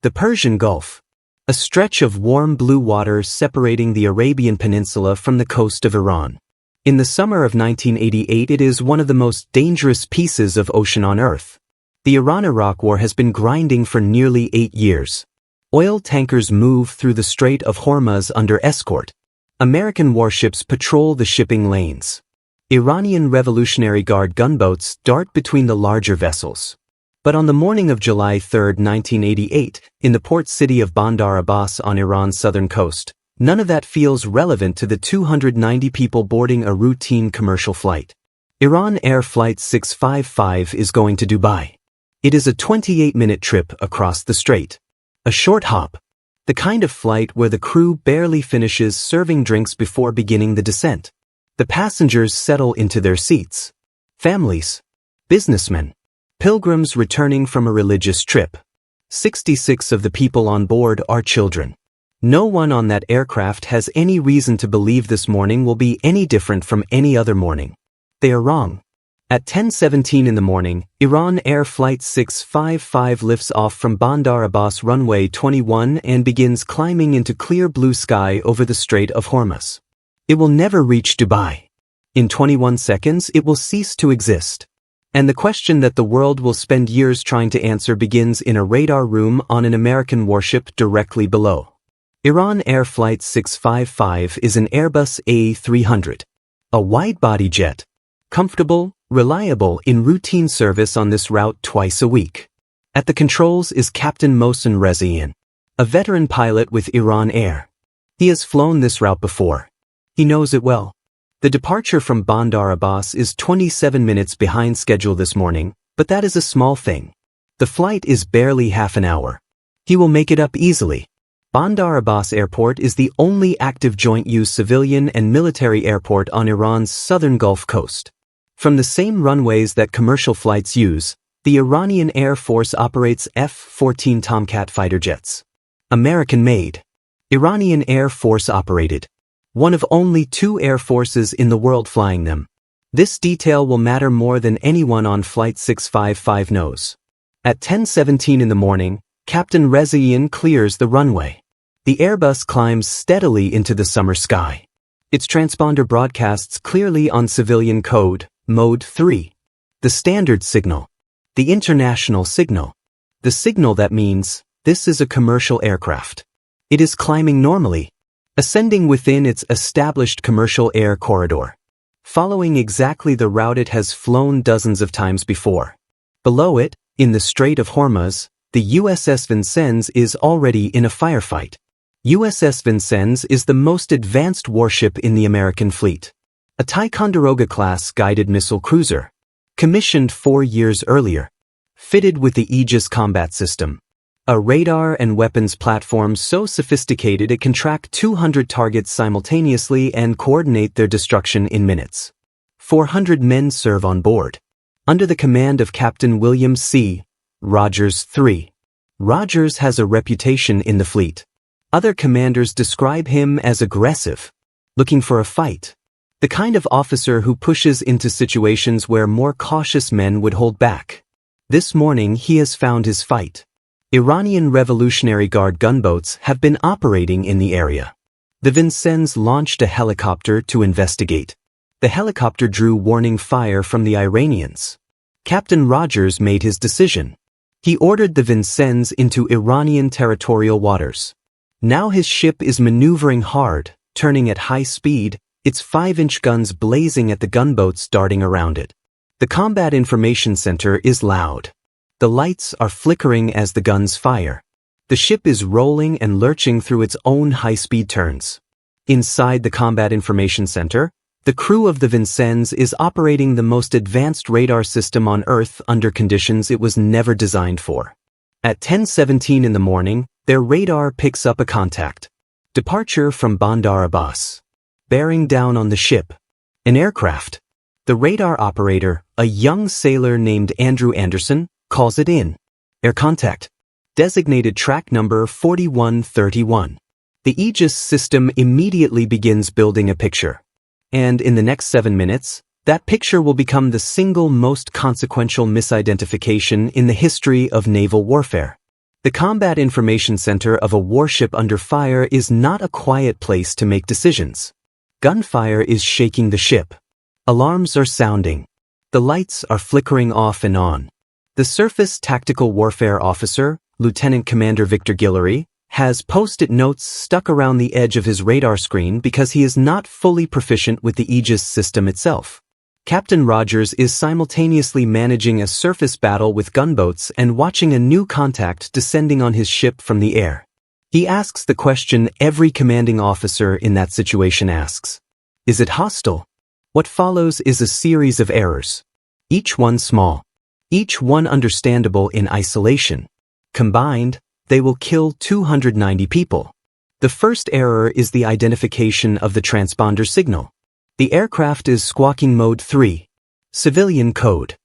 The Persian Gulf. A stretch of warm blue waters separating the Arabian Peninsula from the coast of Iran. In the summer of 1988, it is one of the most dangerous pieces of ocean on Earth. The Iran-Iraq War has been grinding for nearly 8 years. Oil tankers move through the Strait of Hormuz under escort. American warships patrol the shipping lanes. Iranian Revolutionary Guard gunboats dart between the larger vessels. But on the morning of July 3, 1988, in the port city of Bandar Abbas on Iran's southern coast, none of that feels relevant to the 290 people boarding a routine commercial flight. Iran Air Flight 655 is going to Dubai. It is a 28-minute trip across the strait. A short hop. The kind of flight where the crew barely finishes serving drinks before beginning the descent. The passengers settle into their seats. Families. Businessmen. Pilgrims returning from a religious trip. 66 of the people on board are children. No one on that aircraft has any reason to believe this morning will be any different from any other morning. They are wrong. At 10:17 in the morning, Iran Air Flight 655 lifts off from Bandar Abbas runway 21 and begins climbing into clear blue sky over the Strait of Hormuz. It will never reach Dubai. In 21 seconds, it will cease to exist. And the question that the world will spend years trying to answer begins in a radar room on an American warship directly below. Iran Air Flight 655 is an Airbus A300. A wide-body jet. Comfortable, reliable in routine service on this route twice a week. At the controls is Captain Mohsen Rezaeian, a veteran pilot with Iran Air. He has flown this route before. He knows it well. The departure from Bandar Abbas is 27 minutes behind schedule this morning, but that is a small thing. The flight is barely half an hour. He will make it up easily. Bandar Abbas Airport is the only active joint-use civilian and military airport on Iran's southern Gulf coast. From the same runways that commercial flights use, the Iranian Air Force operates F-14 Tomcat fighter jets. American-made. Iranian Air Force operated. One of only 2 air forces in the world flying them. This detail will matter more than anyone on Flight 655 knows. At 10:17 in the morning, Captain Rezaeian clears the runway. The Airbus climbs steadily into the summer sky. Its transponder broadcasts clearly on civilian code, Mode 3. The standard signal. The international signal. The signal that means, this is a commercial aircraft. It is climbing normally. Ascending within its established commercial air corridor. Following exactly the route it has flown dozens of times before. Below it, in the Strait of Hormuz, the USS Vincennes is already in a firefight. USS Vincennes is the most advanced warship in the American fleet. A Ticonderoga-class guided missile cruiser. Commissioned 4 years earlier. Fitted with the Aegis combat system. A radar and weapons platform so sophisticated it can track 200 targets simultaneously and coordinate their destruction in minutes. 400 men serve on board. Under the command of Captain William C. Rogers III. Rogers has a reputation in the fleet. Other commanders describe him as aggressive, looking for a fight. The kind of officer who pushes into situations where more cautious men would hold back. This morning he has found his fight. Iranian Revolutionary Guard gunboats have been operating in the area. The Vincennes launched a helicopter to investigate. The helicopter drew warning fire from the Iranians. Captain Rogers made his decision. He ordered the Vincennes into Iranian territorial waters. Now his ship is maneuvering hard, turning at high speed, its 5-inch guns blazing at the gunboats darting around it. The Combat Information Center is loud. The lights are flickering as the guns fire. The ship is rolling and lurching through its own high-speed turns. Inside the Combat Information Center, the crew of the Vincennes is operating the most advanced radar system on Earth under conditions it was never designed for. At 10:17 in the morning, their radar picks up a contact. Departure from Bandar Abbas. Bearing down on the ship. An aircraft. The radar operator, a young sailor named Andrew Anderson, calls it in. Air contact. Designated track number 4131. The Aegis system immediately begins building a picture. And in the next 7 minutes, that picture will become the single most consequential misidentification in the history of naval warfare. The Combat Information Center of a warship under fire is not a quiet place to make decisions. Gunfire is shaking the ship. Alarms are sounding. The lights are flickering off and on. The Surface Tactical Warfare Officer, Lieutenant Commander Victor Guillory, has post-it notes stuck around the edge of his radar screen because he is not fully proficient with the Aegis system itself. Captain Rogers is simultaneously managing a surface battle with gunboats and watching a new contact descending on his ship from the air. He asks the question every commanding officer in that situation asks. Is it hostile? What follows is a series of errors. Each one small. Each one understandable in isolation. Combined, they will kill 290 people. The first error is the identification of the transponder signal. The aircraft is squawking mode 3. Civilian code.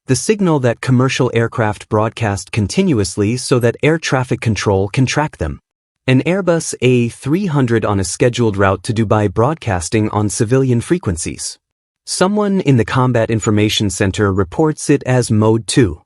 The signal that commercial aircraft broadcast continuously so that air traffic control can track them. An Airbus A300 on a scheduled route to Dubai broadcasting on civilian frequencies. Someone in the Combat Information Center reports it as mode 2.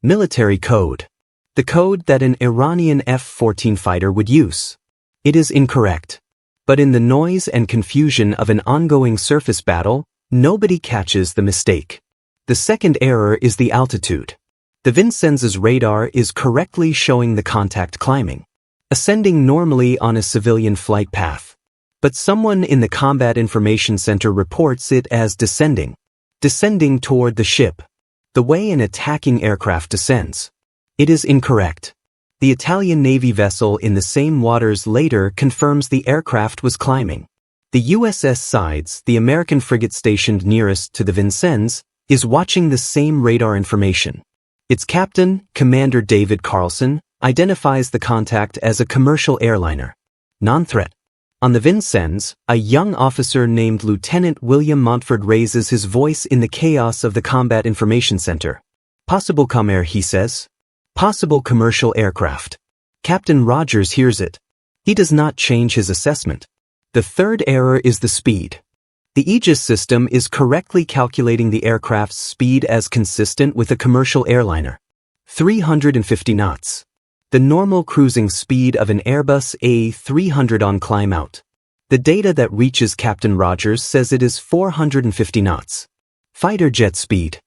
Military code. The code that an Iranian F-14 fighter would use. It is incorrect. But in the noise and confusion of an ongoing surface battle, nobody catches the mistake. The second error is the altitude. The Vincennes' radar is correctly showing the contact climbing, ascending normally on a civilian flight path. But someone in the Combat Information Center reports it as descending toward the ship, the way an attacking aircraft descends. It is incorrect. The Italian Navy vessel in the same waters later confirms the aircraft was climbing. The USS Sides, the American frigate stationed nearest to the Vincennes, is watching the same radar information. Its captain, Commander David Carlson, identifies the contact as a commercial airliner. Non-threat. On the Vincennes, a young officer named Lieutenant William Montford raises his voice in the chaos of the Combat Information Center. Possible commer, he says. Possible commercial aircraft. Captain Rogers hears it. He does not change his assessment. The third error is the speed. The Aegis system is correctly calculating the aircraft's speed as consistent with a commercial airliner. 350 knots. The normal cruising speed of an Airbus A300 on climb out. The data that reaches Captain Rogers says it is 450 knots. Fighter jet speed.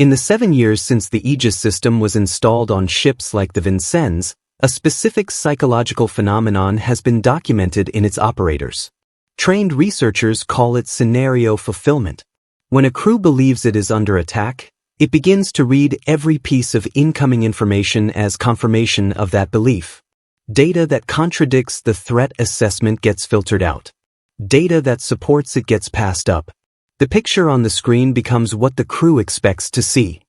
In the 7 years since the Aegis system was installed on ships like the Vincennes, a specific psychological phenomenon has been documented in its operators. Trained researchers call it scenario fulfillment. When a crew believes it is under attack, it begins to read every piece of incoming information as confirmation of that belief. Data that contradicts the threat assessment gets filtered out. Data that supports it gets passed up. The picture on the screen becomes what the crew expects to see,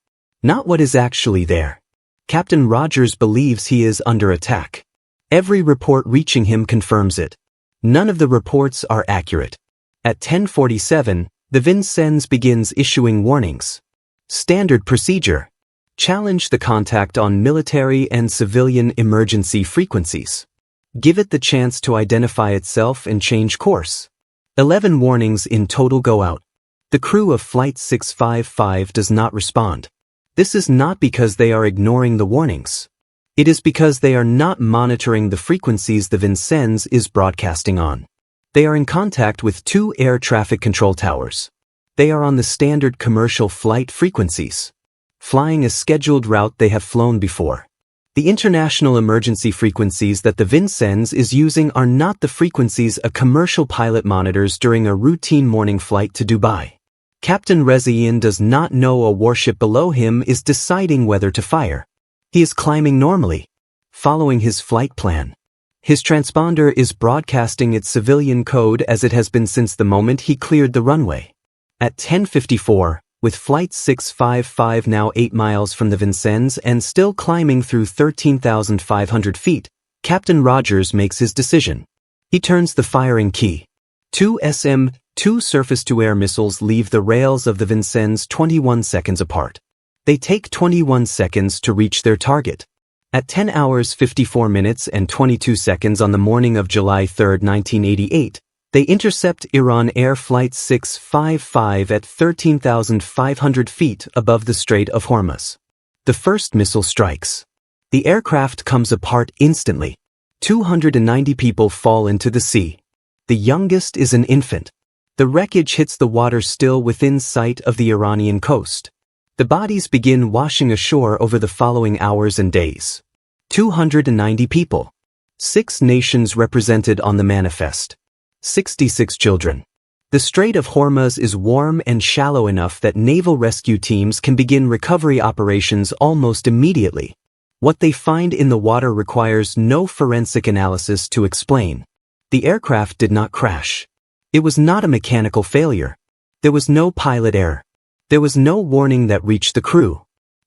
not what is actually there. Captain Rogers believes he is under attack. Every report reaching him confirms it. None of the reports are accurate. At 10:47, the Vincennes begins issuing warnings. Standard procedure. Challenge the contact on military and civilian emergency frequencies. Give it the chance to identify itself and change course. 11 warnings in total go out. The crew of Flight 655 does not respond. This is not because they are ignoring the warnings. It is because they are not monitoring the frequencies the Vincennes is broadcasting on. They are in contact with 2 air traffic control towers. They are on the standard commercial flight frequencies, flying a scheduled route they have flown before. The international emergency frequencies that the Vincennes is using are not the frequencies a commercial pilot monitors during a routine morning flight to Dubai. Captain Rezian does not know a warship below him is deciding whether to fire. He is climbing normally, following his flight plan. His transponder is broadcasting its civilian code as it has been since the moment he cleared the runway. At 10:54, with Flight 655 now 8 miles from the Vincennes and still climbing through 13,500 feet, Captain Rogers makes his decision. He turns the firing key. 2 SM-2 surface-to-air missiles leave the rails of the Vincennes 21 seconds apart. They take 21 seconds to reach their target. At 10 hours 54 minutes and 22 seconds on the morning of July 3, 1988, they intercept Iran Air Flight 655 at 13,500 feet above the Strait of Hormuz. The first missile strikes. The aircraft comes apart instantly. 290 people fall into the sea. The youngest is an infant. The wreckage hits the water still within sight of the Iranian coast. The bodies begin washing ashore over the following hours and days. 290 people. 6 nations represented on the manifest. 66 children. The Strait of Hormuz is warm and shallow enough that naval rescue teams can begin recovery operations almost immediately. What they find in the water requires no forensic analysis to explain. The aircraft did not crash. It was not a mechanical failure. There was no pilot error. There was no warning that reached the crew.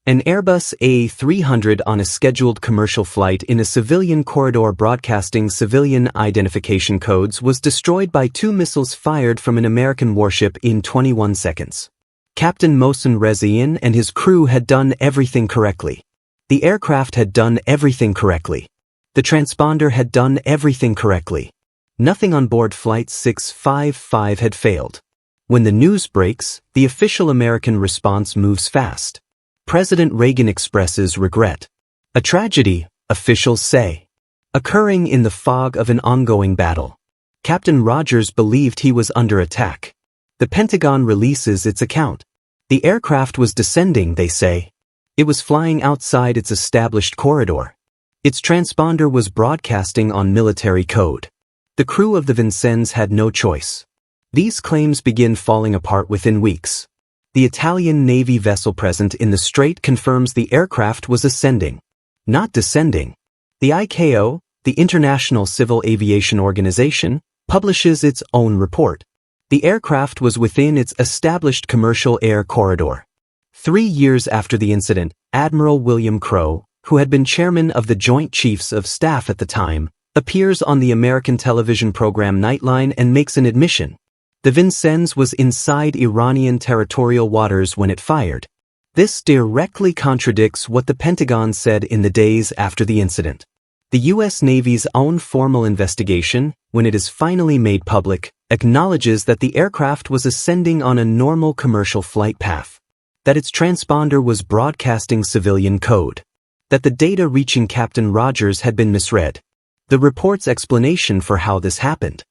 An Airbus A300 on a scheduled commercial flight in a civilian corridor broadcasting civilian identification codes was destroyed by 2 missiles fired from an American warship in 21 seconds. Captain Mohsen Rezian and his crew had done everything correctly. The aircraft had done everything correctly. The transponder had done everything correctly. Nothing on board Flight 655 had failed. When the news breaks, the official American response moves fast. President Reagan expresses regret. A tragedy, officials say, occurring in the fog of an ongoing battle. Captain Rogers believed he was under attack. The Pentagon releases its account. The aircraft was descending, they say. It was flying outside its established corridor. Its transponder was broadcasting on military code. The crew of the Vincennes had no choice. These claims begin falling apart within weeks. The Italian Navy vessel present in the strait confirms the aircraft was ascending, not descending. The ICAO, the International Civil Aviation Organization, publishes its own report. The aircraft was within its established commercial air corridor. 3 years after the incident, Admiral William Crowe, who had been chairman of the Joint Chiefs of Staff at the time, appears on the American television program Nightline and makes an admission. The Vincennes was inside Iranian territorial waters when it fired. This directly contradicts what the Pentagon said in the days after the incident. The U.S. Navy's own formal investigation, when it is finally made public, acknowledges that the aircraft was ascending on a normal commercial flight path, that its transponder was broadcasting civilian code, that the data reaching Captain Rogers had been misread. The report's explanation for how this happened.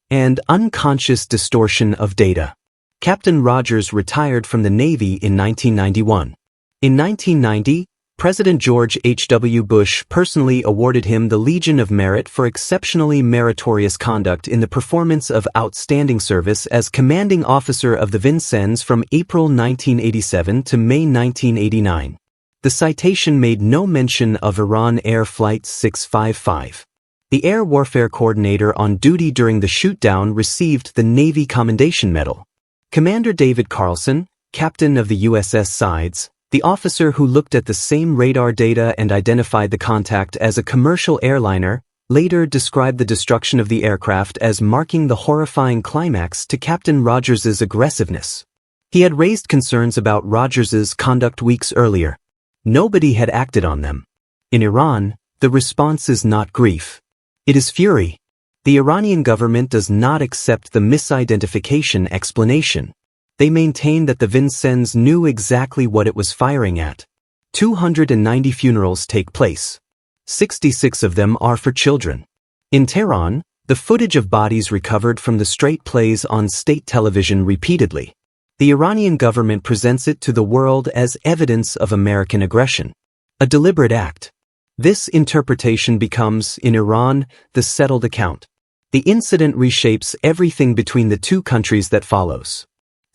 And unconscious distortion of data. Captain Rogers retired from the Navy in 1991. In 1990, President George H.W. Bush personally awarded him the Legion of Merit for exceptionally meritorious conduct in the performance of outstanding service as commanding officer of the Vincennes from April 1987 to May 1989. The citation made no mention of Iran Air Flight 655. The Air Warfare Coordinator on duty during the Shootdown received the Navy Commendation Medal. Commander David Carlson, captain of the USS Sides, the officer who looked at the same radar data and identified the contact as a commercial airliner, later described the destruction of the aircraft as marking the horrifying climax to Captain Rogers's aggressiveness. He had raised concerns about Rogers's conduct weeks earlier. Nobody had acted on them. In Iran, the response is not grief. It is fury. The Iranian government does not accept the misidentification explanation. They maintain that the Vincennes knew exactly what it was firing at. 290 funerals take place. 66 of them are for children. In Tehran, the footage of bodies recovered from the strait plays on state television repeatedly. The Iranian government presents it to the world as evidence of American aggression. A deliberate act. This interpretation becomes, in Iran, the settled account. The incident reshapes everything between the two countries that follows.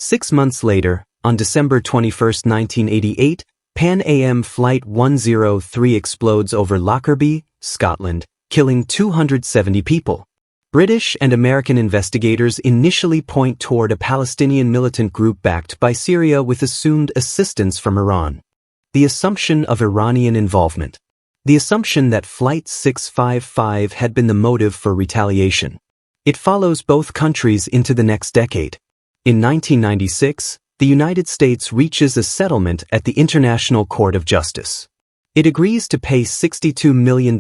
6 months later, on December 21, 1988, Pan Am Flight 103 explodes over Lockerbie, Scotland, killing 270 people. British and American investigators initially point toward a Palestinian militant group backed by Syria with assumed assistance from Iran. The assumption of Iranian involvement. The assumption that Flight 655 had been the motive for retaliation. It follows both countries into the next decade. In 1996, the United States reaches a settlement at the International Court of Justice. It agrees to pay $62 million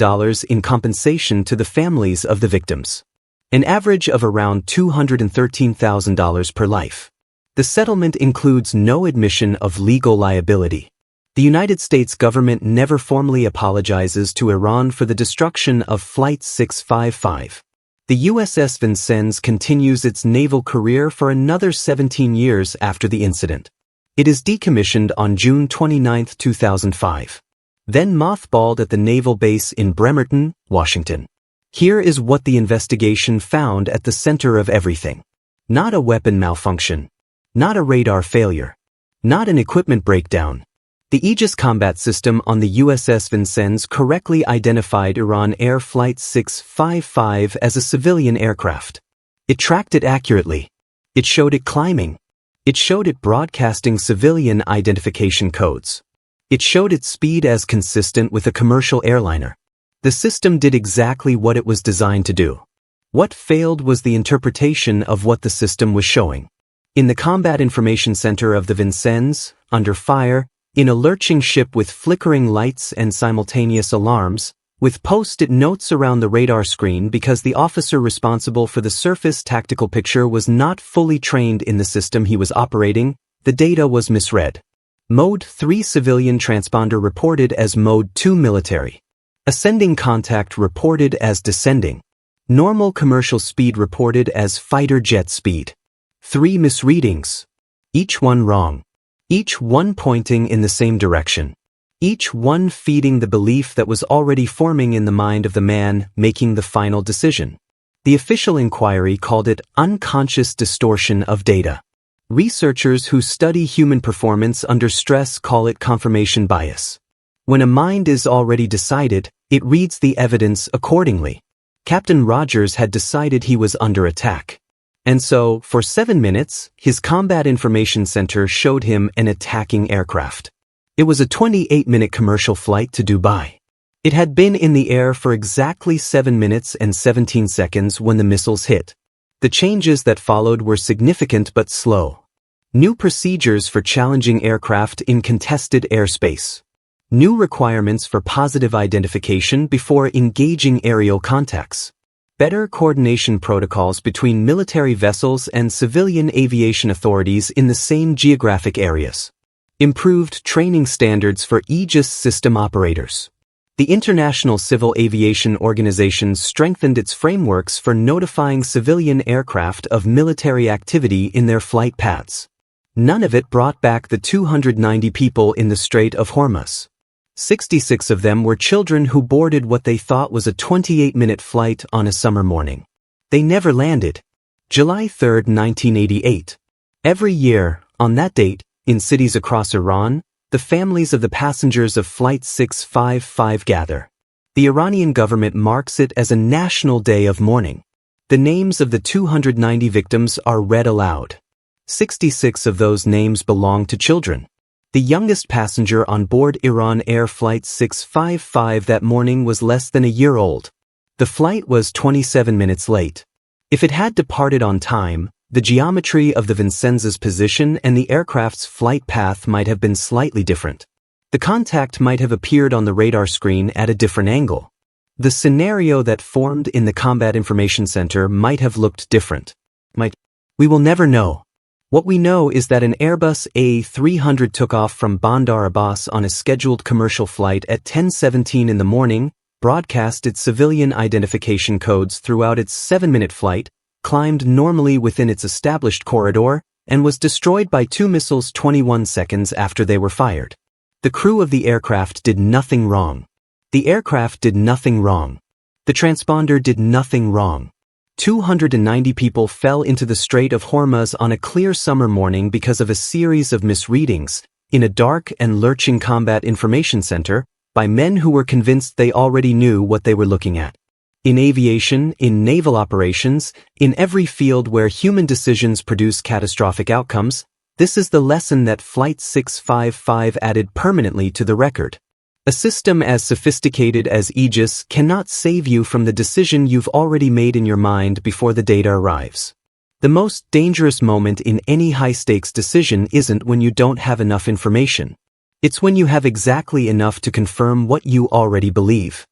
in compensation to the families of the victims, an average of around $213,000 per life. The settlement includes no admission of legal liability. The United States government never formally apologizes to Iran for the destruction of Flight 655. The USS Vincennes continues its naval career for another 17 years after the incident. It is decommissioned on June 29, 2005. Then mothballed at the naval base in Bremerton, Washington. Here is what the investigation found at the center of everything. Not a weapon malfunction. Not a radar failure. Not an equipment breakdown. The Aegis combat system on the USS Vincennes correctly identified Iran Air Flight 655 as a civilian aircraft. It tracked it accurately. It showed it climbing. It showed it broadcasting civilian identification codes. It showed its speed as consistent with a commercial airliner. The system did exactly what it was designed to do. What failed was the interpretation of what the system was showing. In the Combat Information Center of the Vincennes, under fire, in a lurching ship with flickering lights and simultaneous alarms, with post-it notes around the radar screen because the officer responsible for the surface tactical picture was not fully trained in the system he was operating, the data was misread. Mode 3 civilian transponder reported as Mode 2 military. Ascending contact reported as descending. Normal commercial speed reported as fighter jet speed. 3 misreadings. Each one wrong. Each one pointing in the same direction. Each one feeding the belief that was already forming in the mind of the man making the final decision. The official inquiry called it unconscious distortion of data. Researchers who study human performance under stress call it confirmation bias. When a mind is already decided, it reads the evidence accordingly. Captain Rogers had decided he was under attack. And so, for 7 minutes, his Combat Information Center showed him an attacking aircraft. It was a 28-minute commercial flight to Dubai. It had been in the air for exactly 7 minutes and 17 seconds when the missiles hit. The changes that followed were significant but slow. New procedures for challenging aircraft in contested airspace. New requirements for positive identification before engaging aerial contacts. Better coordination protocols between military vessels and civilian aviation authorities in the same geographic areas. Improved training standards for Aegis system operators. The International Civil Aviation Organization strengthened its frameworks for notifying civilian aircraft of military activity in their flight paths. None of it brought back the 290 people in the Strait of Hormuz. 66 of them were children who boarded what they thought was a 28-minute flight on a summer morning. They never landed. July 3, 1988. Every year, on that date, in cities across Iran, the families of the passengers of Flight 655 gather. The Iranian government marks it as a national day of mourning. The names of the 290 victims are read aloud. 66 of those names belong to children. The youngest passenger on board Iran Air Flight 655 that morning was less than a year old. The flight was 27 minutes late. If it had departed on time, the geometry of the Vincennes' position and the aircraft's flight path might have been slightly different. The contact might have appeared on the radar screen at a different angle. The scenario that formed in the Combat Information Center might have looked different. We will never know. What we know is that an Airbus A300 took off from Bandar Abbas on a scheduled commercial flight at 10:17 in the morning, broadcast its civilian identification codes throughout its 7-minute flight, climbed normally within its established corridor, and was destroyed by 2 missiles 21 seconds after they were fired. The crew of the aircraft did nothing wrong. The aircraft did nothing wrong. The transponder did nothing wrong. 290 people fell into the Strait of Hormuz on a clear summer morning because of a series of misreadings, in a dark and lurching combat information center, by men who were convinced they already knew what they were looking at. In aviation, in naval operations, in every field where human decisions produce catastrophic outcomes, this is the lesson that Flight 655 added permanently to the record. A system as sophisticated as Aegis cannot save you from the decision you've already made in your mind before the data arrives. The most dangerous moment in any high-stakes decision isn't when you don't have enough information. It's when you have exactly enough to confirm what you already believe.